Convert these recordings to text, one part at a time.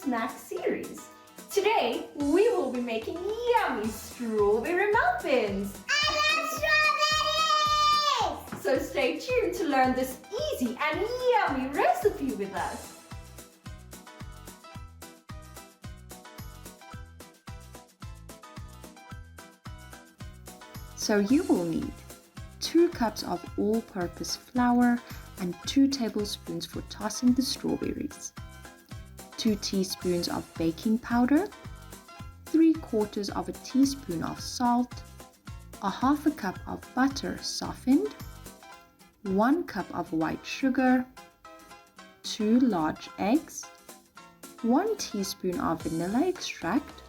snack series. Today, we will be making yummy strawberry muffins. I love strawberries! So stay tuned to learn this easy and yummy recipe with us. So you will need 2 cups of all-purpose flour and 2 tablespoons for tossing the strawberries, 2 teaspoons of baking powder, 3/4 of a teaspoon of salt, a half a cup of butter softened, 1 cup of white sugar, 2 large eggs, 1 teaspoon of vanilla extract,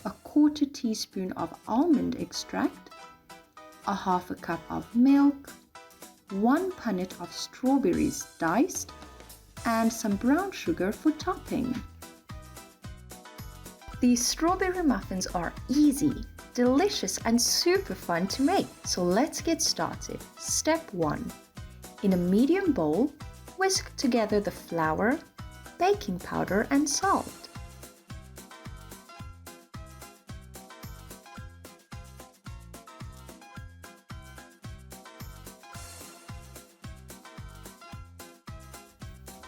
a 1/4 teaspoon of almond extract, a half a cup of milk, 1 punnet of strawberries diced, and some brown sugar for topping. These strawberry muffins are easy, delicious, and super fun to make, so let's get started. Step 1. In a medium bowl, whisk together the flour, baking powder, and salt.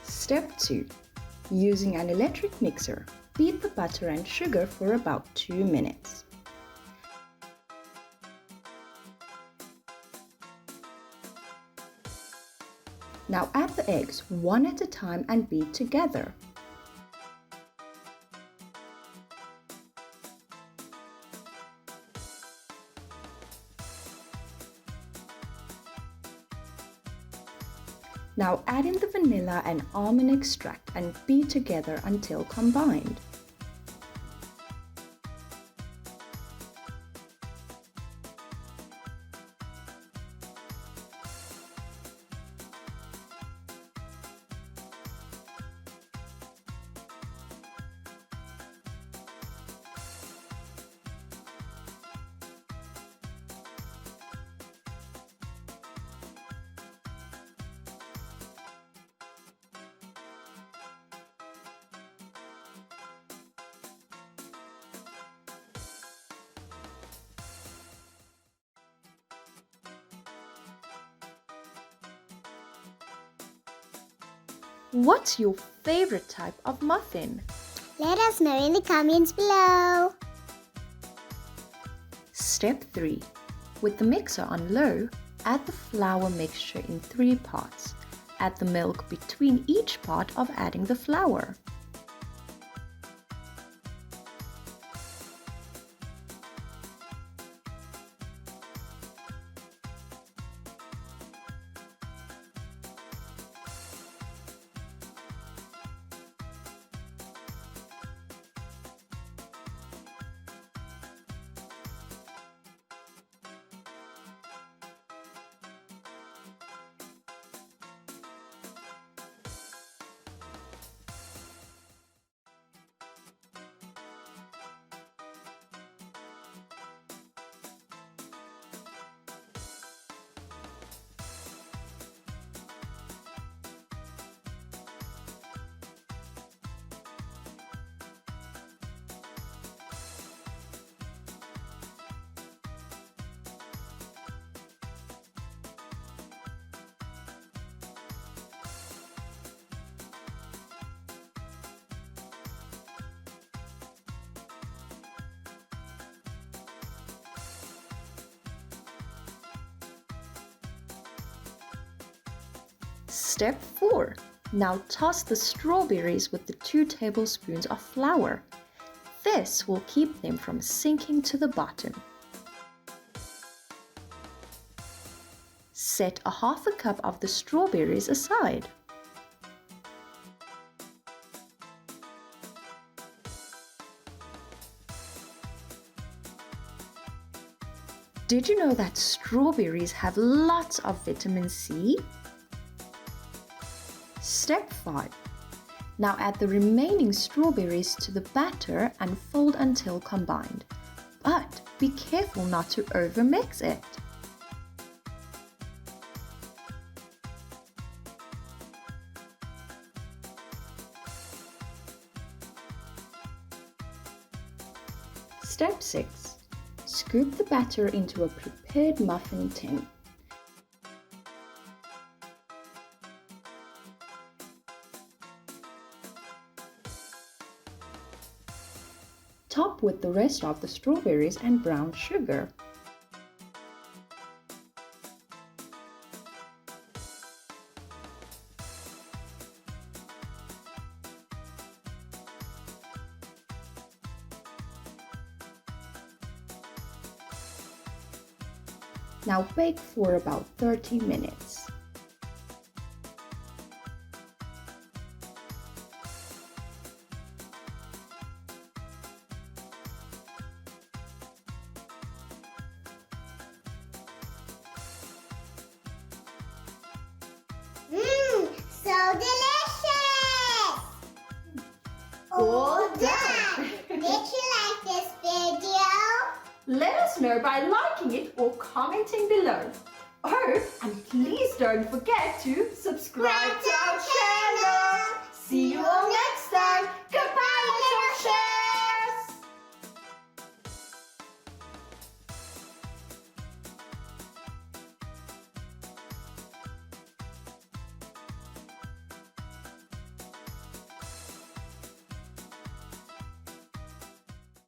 Step 2. Using an electric mixer, beat the butter and sugar for about 2 minutes. Now add the eggs one at a time and beat together. Now add in the vanilla and almond extract and beat together until combined. What's your favorite type of muffin? Let us know in the comments below. Step 3. With the mixer on low, add the flour mixture in 3 parts. Add the milk between each part of adding the flour. Step 4. Now toss the strawberries with the 2 tablespoons of flour. This will keep them from sinking to the bottom. Set a half a cup of the strawberries aside. Did you know that strawberries have lots of vitamin C? Step 5. Now add the remaining strawberries to the batter and fold until combined. But be careful not to overmix it. Step 6. Scoop the batter into a prepared muffin tin. Top with the rest of the strawberries and brown sugar. Now bake for about 30 minutes. So delicious! All done! Did you like this video? Let us know by liking it or commenting below. Oh, and please don't forget to subscribe to our channel. See you all next